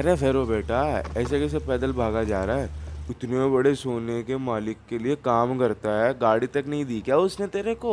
अरे फेरो बेटा, ऐसे कैसे पैदल भागा जा रहा है? इतने बड़े सोने के मालिक के लिए काम करता है, गाड़ी तक नहीं दी क्या उसने तेरे को?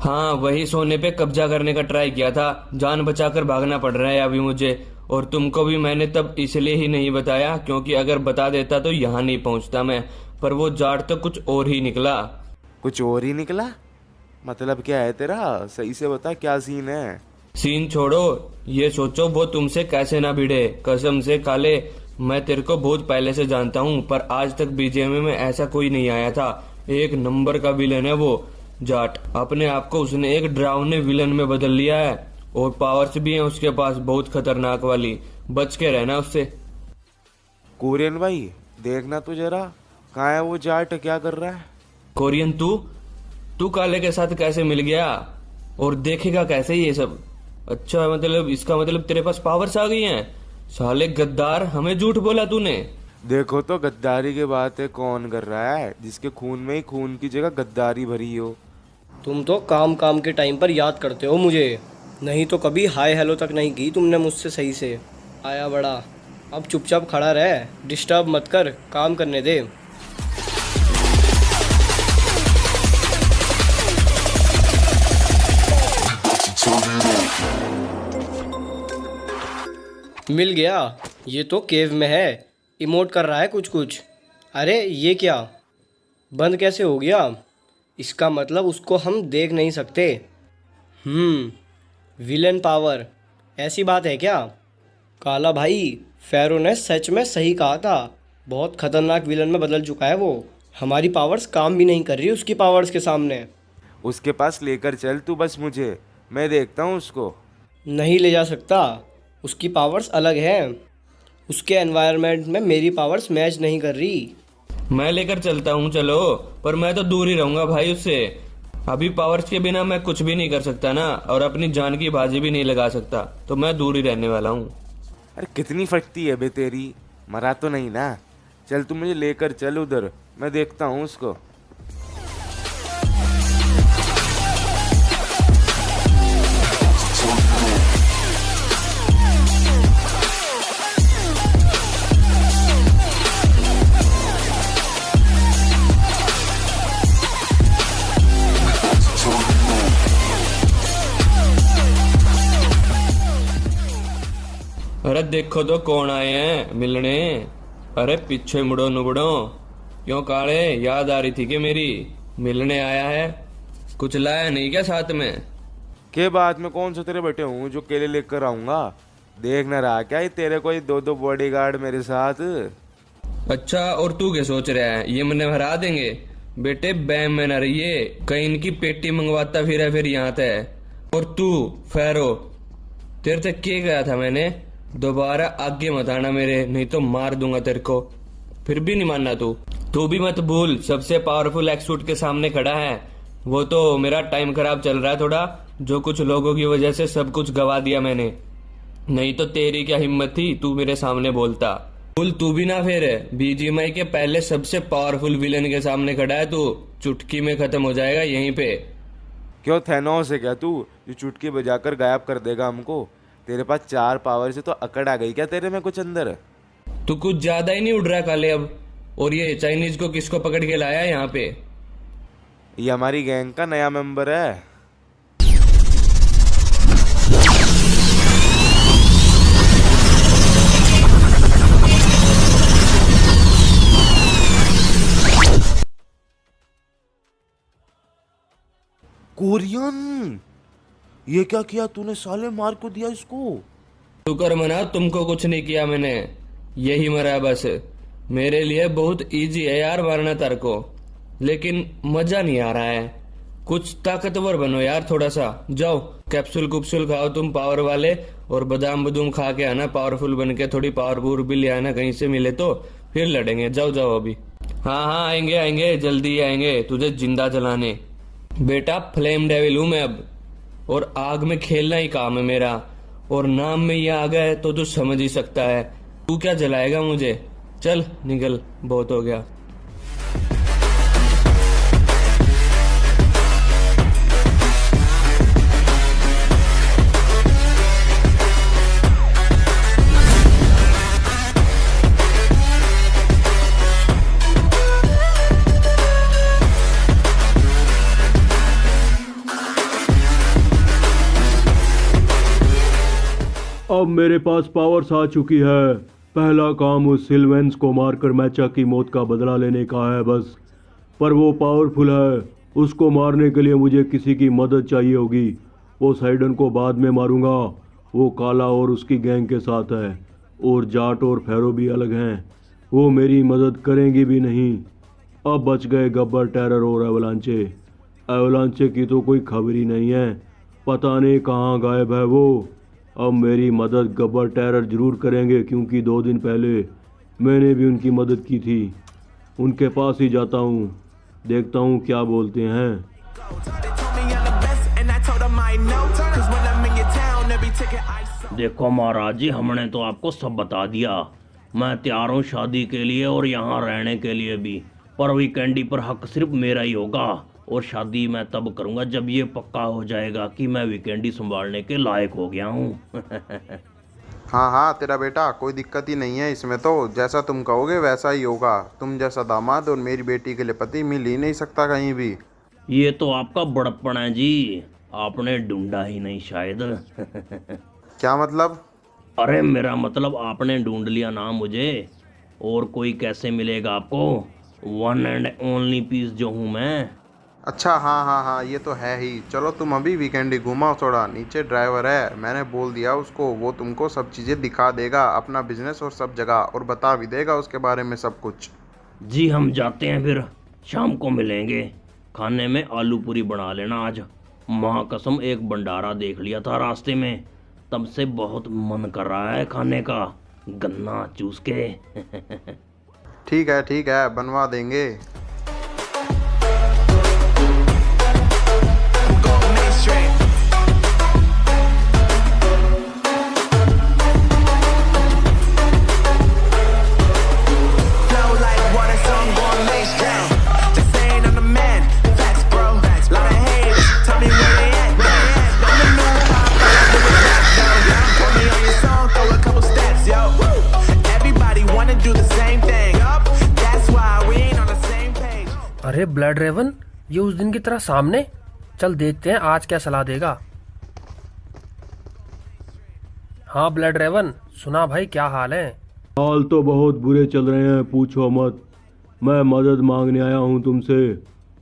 हाँ, वही सोने पे कब्जा करने का ट्राई किया था। जान बचाकर भागना पड़ रहा है अभी मुझे। और तुमको भी मैंने तब इसलिए ही नहीं बताया, क्योंकि अगर बता देता तो यहाँ नहीं पहुँचता मैं। पर वो जाट तो कुछ और ही निकला। कुछ और ही निकला? मतलब क्या है तेरा? सही से बता, क्या सीन है? सीन छोड़ो, ये सोचो वो तुमसे कैसे ना भिड़े। कसम से काले, मैं तेरे को बहुत पहले से जानता हूँ, पर आज तक बीजेएमए में ऐसा कोई नहीं आया था। एक नंबर का विलन है वो जाट। अपने आप को उसने एक डरावने विलन में बदल लिया है, और पावर्स भी हैं उसके पास बहुत खतरनाक वाली। बच के रहना उससे। कोरियन भाई, देखना तो जरा, कहाँ है वो जाट, क्या कर रहा है? कोरियन, तू तू काले के साथ कैसे मिल गया? और देखेगा कैसे ये सब? अच्छा, मतलब इसका मतलब तेरे पास पावर्स आ गई हैं। साले गद्दार, हमें झूठ बोला तूने। देखो तो गद्दारी की बात है कौन कर रहा है, जिसके खून में ही खून की जगह गद्दारी भरी हो। तुम तो काम काम के टाइम पर याद करते हो मुझे, नहीं तो कभी हाय हेलो तक नहीं की तुमने मुझसे सही से। आया बड़ा, अब चुपचाप खड़ा रह, डिस्टर्ब मत कर, काम करने दे। मिल गया, ये तो केव में है। इमोट कर रहा है कुछ कुछ। अरे ये क्या, बंद कैसे हो गया? इसका मतलब उसको हम देख नहीं सकते। विलन पावर, ऐसी बात है क्या? काला भाई, फेरो ने सच में सही कहा था। बहुत खतरनाक विलन में बदल चुका है वो। हमारी पावर्स काम भी नहीं कर रही उसकी पावर्स के सामने। उसके पास लेकर चल तू बस मुझे, मैं देखता हूँ उसको। नहीं ले जा सकता, उसकी पावर्स अलग हैं। उसके एनवायरनमेंट में मेरी पावर्स मैच नहीं कर रही। मैं लेकर चलता हूँ चलो, पर मैं तो दूर ही रहूंगा भाई उससे। अभी पावर्स के बिना मैं कुछ भी नहीं कर सकता ना, और अपनी जान की बाजी भी नहीं लगा सकता, तो मैं दूर ही रहने वाला हूँ। अरे कितनी फटती है बे तेरी, मरा तो नहीं ना? चल तू मुझे लेकर चल उधर, मैं देखता हूँ उसको। अरे देखो तो कौन आए हैं मिलने। अरे पीछे मुड़ो नुबड़ो। क्यों काले, याद आ रही थी कि मेरी? मिलने आया है, कुछ लाया नहीं क्या साथ में? के बाद में कौन सा तेरे बेटे हूँ जो केले लेकर आऊंगा? देख ना रहा क्या ये तेरे को, ये दो दो बॉडीगार्ड मेरे साथ? अच्छा, और तू क्या सोच रहा है ये मैंने हरा देंगे? बेटे बैम में न रहिए, कहीं इनकी पेटी मंगवाता फिर यहाँ तक। और तू फेरो, तेरे तक क्या गया था मैंने? दोबारा आगे मत आना मेरे, नहीं तो मार दूंगा तेरे को। फिर भी नहीं मानना तू भी मत भूल, सबसे पावरफुल एक्सूट के सामने खड़ा है। वो तो मेरा टाइम खराब चल रहा है थोड़ा, जो कुछ लोगों की वजह से सब कुछ गवा दिया मैंने। नहीं तो तेरी क्या हिम्मत थी तू मेरे सामने बोलता? भूल तू भी ना, फिर बीजीएमआई के पहले सबसे पावरफुल विलन के सामने खड़ा है तू। चुटकी में खत्म हो जाएगा यहीं पे। क्यों थैनोस है क्या तू, जो चुटकी बजाकर गायब कर देगा हमको? तेरे पास 4 पावर से तो अकड़ आ गई क्या तेरे में कुछ अंदर? तू कुछ ज्यादा ही नहीं उड़ रहा काले अब। और ये चाइनीज को किसको पकड़ के लाया है यहाँ पे? ये हमारी गैंग का नया मेंबर है। कोरियन, ये क्या किया तूने साले, मार क्यों दिया इसको? शुक्र मना तुमको कुछ नहीं किया मैंने, यही मरा बस। मेरे लिए बहुत इजी है यार मारना तार को, लेकिन मजा नहीं आ रहा है। कुछ ताकतवर बनो यार थोड़ा सा। जाओ कैप्सूल कुप्सूल खाओ तुम पावर वाले, और बादाम बदूम खा के आना पावरफुल बन के, थोड़ी पावर भी ले आना कहीं से मिले तो, फिर लड़ेंगे। जाओ जाओ अभी। हाँ आएंगे आएंगे, जल्दी आएंगे तुझे जिंदा जलाने। बेटा फ्लेम डेविल हूं मैं अब, और आग में खेलना ही काम है मेरा। और नाम में ये आ गया तो तू समझ ही सकता है। तू क्या जलाएगा मुझे? चल निकल, बहुत हो गया। अब मेरे पास पावर्स आ चुकी है। पहला काम उस सिल्वेंस को मारकर मैचा की मौत का बदला लेने का है बस। पर वो पावरफुल है, उसको मारने के लिए मुझे किसी की मदद चाहिए होगी। पोसाइडन को बाद में मारूंगा, वो काला और उसकी गैंग के साथ है, और जाट और फेरो भी अलग हैं, वो मेरी मदद करेंगी भी नहीं। अब बच गए गब्बर, टेरर और एवलांचे। एवलांचे की तो कोई खबर ही नहीं है, पता नहीं कहाँ गायब है वो। अब मेरी मदद गब्बर टेरर जरूर करेंगे, क्योंकि 2 दिन पहले मैंने भी उनकी मदद की थी। उनके पास ही जाता हूँ, देखता हूँ क्या बोलते हैं। देखो महाराज जी, हमने तो आपको सब बता दिया। मैं तैयार हूँ शादी के लिए और यहाँ रहने के लिए भी, पर वीकेंडी पर हक सिर्फ मेरा ही होगा। और शादी मैं तब करूँगा जब ये पक्का हो जाएगा कि मैं वीकेंडी संभालने के लायक हो गया हूँ। हाँ हाँ, तेरा बेटा, कोई दिक्कत ही नहीं है इसमें तो। जैसा तुम कहोगे वैसा ही होगा। तुम जैसा दामाद और मेरी बेटी के लिए पति मिल ही नहीं सकता कहीं भी। ये तो आपका बड़प्पन है जी, आपने ढूंढा ही नहीं शायद। क्या मतलब? अरे मेरा मतलब आपने ढूंढ लिया ना मुझे, और कोई कैसे मिलेगा आपको। वन एंड ओनली पीस जो हूँ मैं। अच्छा, हाँ हाँ हाँ, ये तो है ही। चलो तुम अभी वीकेंडी घुमाओ थोड़ा। नीचे ड्राइवर है, मैंने बोल दिया उसको, वो तुमको सब चीज़ें दिखा देगा, अपना बिजनेस और सब जगह, और बता भी देगा उसके बारे में सब कुछ। जी हम जाते हैं, फिर शाम को मिलेंगे। खाने में आलू पूरी बना लेना आज। माँ कसम एक भंडारा देख लिया था रास्ते में, तब से बहुत मन कर रहा है खाने का, गन्ना चूस के। ठीक है, बनवा देंगे। अरे ब्लड रेवन, ये उस दिन की तरह सामने। चल देखते हैं आज क्या सलाह देगा। हाँ ब्लड रेवन, सुना भाई, क्या हाल है? हाल तो बहुत बुरे चल रहे हैं, पूछो मत। मैं मदद मांगने आया हूँ तुमसे,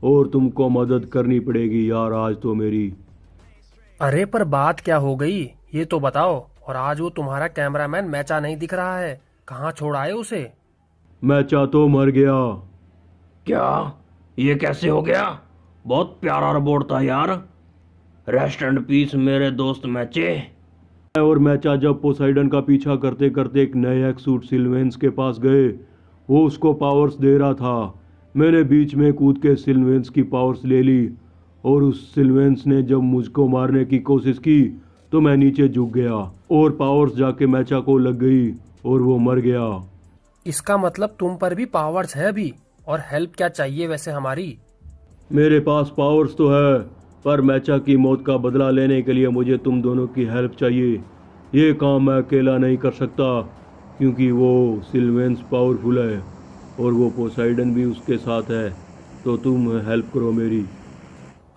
और तुमको मदद करनी पड़ेगी यार आज तो मेरी। अरे पर बात क्या हो गई, ये तो बताओ। और आज वो तुम्हारा कैमरामैन मैचा नहीं दिख रहा है, कहाँ छोड़ आए उसे? मैचा तो मर गया। क्या ये कैसे हो गया? बहुत प्यारा रोबोट था यार। रेस्ट एंड पीस मेरे दोस्त मैचे। और मैचा जब पोसाइडन का पीछा करते करते एक नए एक्सूट सिल्वेंस के पास गए, वो उसको पावर्स दे रहा था। मैंने बीच में कूद के सिल्वेंस की पावर्स ले ली, और उस सिल्वेंस ने जब मुझको मारने की कोशिश की तो मैं नीचे झुक गया, और पावर्स जाके मैचा को लग गई और वो मर गया। इसका मतलब तुम पर भी पावर्स है अभी। और हेल्प क्या चाहिए वैसे हमारी? मेरे पास पावर्स तो है, पर मैचा की मौत का बदला लेने के लिए मुझे तुम दोनों की हेल्प चाहिए। ये काम मैं अकेला नहीं कर सकता, क्योंकि वो सिल्वेंस पावरफुल है और वो पोसाइडन भी उसके साथ है। तो तुम हेल्प करो मेरी।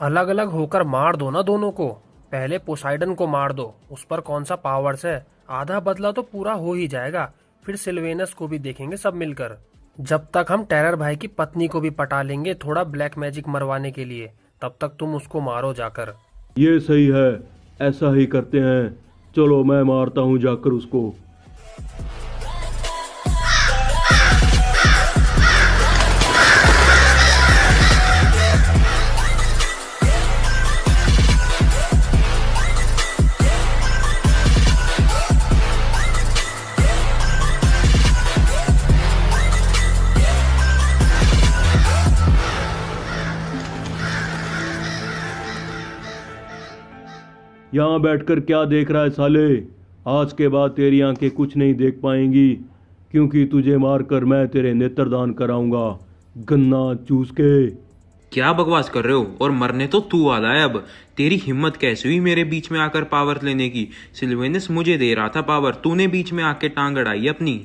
अलग अलग होकर मार दो ना दोनों को। पहले पोसाइडन को मार दो, उस पर कौन सा पावर्स है। आधा बदला तो पूरा हो ही जाएगा, फिर सिल्वेनस को भी देखेंगे सब मिलकर। जब तक हम टेरर भाई की पत्नी को भी पटा लेंगे थोड़ा ब्लैक मैजिक मरवाने के लिए, तब तक तुम उसको मारो जाकर। ये सही है, ऐसा ही करते हैं। चलो मैं मारता हूँ जाकर उसको। यहाँ बैठकर क्या देख रहा है साले? आज के बाद तेरी आंखें कुछ नहीं देख पाएंगी, क्योंकि तुझे मारकर मैं तेरे नेत्रदान कराऊंगा, गन्ना चूस के। क्या बकवास कर रहे हो? और मरने तो तू वाला है अब। तेरी हिम्मत कैसे हुई मेरे बीच में आकर पावर लेने की? सिल्वेनस मुझे दे रहा था पावर, तूने बीच में आके टांग अड़ाई अपनी।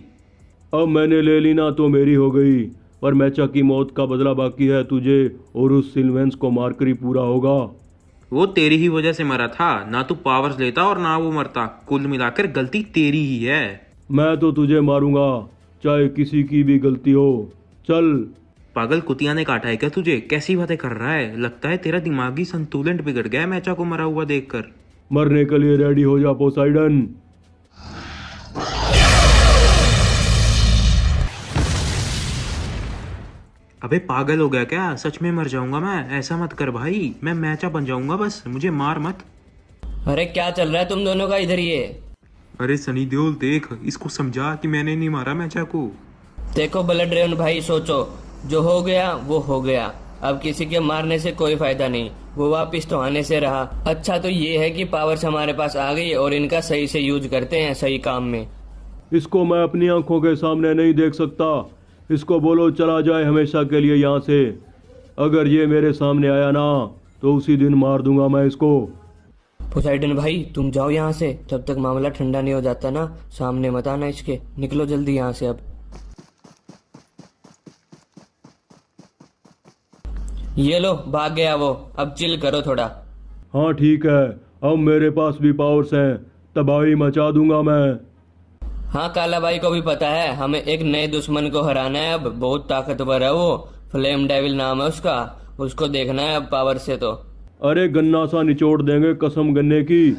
अब मैंने ले ली ना तो मेरी हो गई, पर मैचा की मौत का बदला बाकी है तुझे, और उस सिल्वेंस को मारकर ही पूरा होगा। वो तेरी ही वजह से मरा था, ना तू पावर्स लेता और ना वो मरता। कुल मिलाकर गलती तेरी ही है। मैं तो तुझे मारूंगा, चाहे किसी की भी गलती हो। चल। पागल कुतिया ने काटा है क्या तुझे? कैसी बातें कर रहा है? लगता है तेरा दिमागी संतुलन बिगड़ गया है मैचा को मरा हुआ देखकर। मरने के लिए रेडी हो जा पोसाइडन। अबे पागल हो गया क्या? सच में मर जाऊंगा मैं? ऐसा मत कर भाई, मैं मैचा बन जाऊंगा, बस मुझे मार मत। अरे क्या चल रहा है तुम दोनों का इधर? ये अरे सनी देओल देख, इसको समझा कि मैंने नहीं मारा मैचा को। देखो ब्लड रेवन भाई, सोचो जो हो गया वो हो गया। अब किसी के मारने से कोई फायदा नहीं, वो वापिस तो आने से रहा। अच्छा तो ये है कि पावर्स हमारे पास आ गई और इनका सही से यूज करते हैं सही काम में। इसको मैं अपनी आंखों के सामने नहीं देख सकता। इसको बोलो चला जाए हमेशा के लिए यहाँ से। अगर ये मेरे सामने आया ना तो उसी दिन मार दूंगा मैं इसको। पोसाइडन भाई तुम जाओ यहाँ से, जब तक मामला ठंडा नहीं हो जाता ना। सामने मत आना इसके, निकलो जल्दी यहाँ से। अब ये लो भाग गया वो, अब चिल करो थोड़ा। हाँ ठीक है, अब मेरे पास भी पावर्स हैं, तबाही मचा दूंगा मैं। हाँ काला भाई को भी पता है, हमें एक नए दुश्मन को हराना है। अब बहुत ताकतवर है वो, फ्लेम डेविल नाम है उसका। उसको देखना है अब पावर से तो। अरे गन्ना सा निचोड़ देंगे कसम गन्ने की।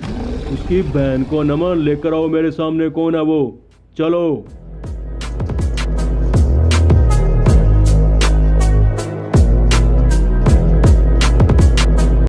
उसकी बहन को नमन। लेकर आओ मेरे सामने, कौन है वो? चलो।